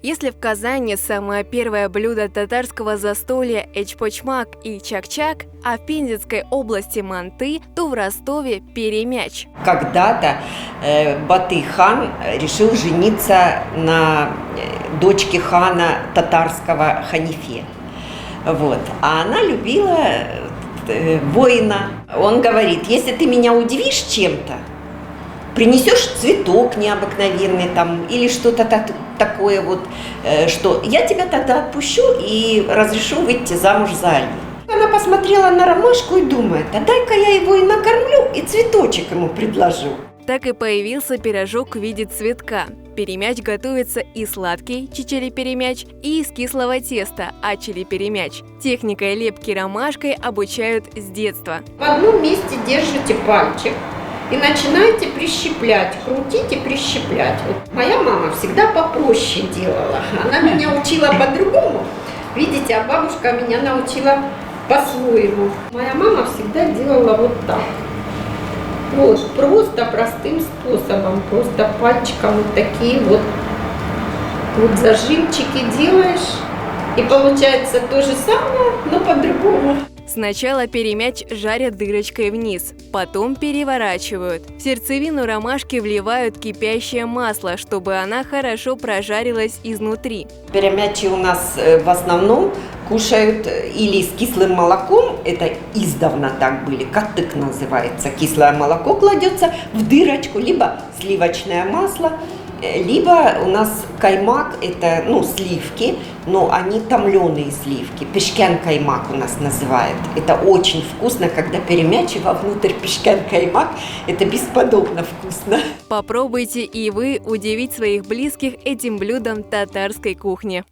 Если в Казани самое первое блюдо татарского застолья эчпочмак и чак-чак, а в Пензенской области манты, то в Ростове перемяч. Когда-то Батый хан решил жениться на дочке хана татарского Ханифе. Вот. А она любила воина. Он говорит: если ты меня удивишь чем-то, принесешь цветок необыкновенный там или что-то такое вот, что я тебя тогда отпущу и разрешу выйти замуж за Али. Она посмотрела на ромашку и думает: а дай-ка я его и накормлю, и цветочек ему предложу. Так и появился пирожок в виде цветка. Перемяч готовится и сладкий чичили-перемяч, и из кислого теста ачили-перемяч. Техникой лепки ромашкой обучают с детства. В одном месте держите пальчик и начинаете прищеплять, крутить и прищеплять. Вот моя мама всегда попроще делала. Она меня учила по-другому, видите, а бабушка меня научила по-своему. Моя мама всегда делала вот так. Вот, просто простым способом, просто пальчиком вот такие вот зажимчики делаешь, и получается то же самое, но по-другому. Сначала перемяч жарят дырочкой вниз, потом переворачивают. В сердцевину ромашки вливают кипящее масло, чтобы она хорошо прожарилась изнутри. Перемячи у нас в основном кушают или с кислым молоком, это издавна так были, катык называется, кислое молоко кладется в дырочку, либо сливочное масло, либо у нас каймак, это сливки, но они томленые сливки, пешкян-каймак у нас называют. Это очень вкусно, когда перемячи вовнутрь пешкян-каймак, это бесподобно вкусно. Попробуйте и вы удивить своих близких этим блюдом татарской кухни.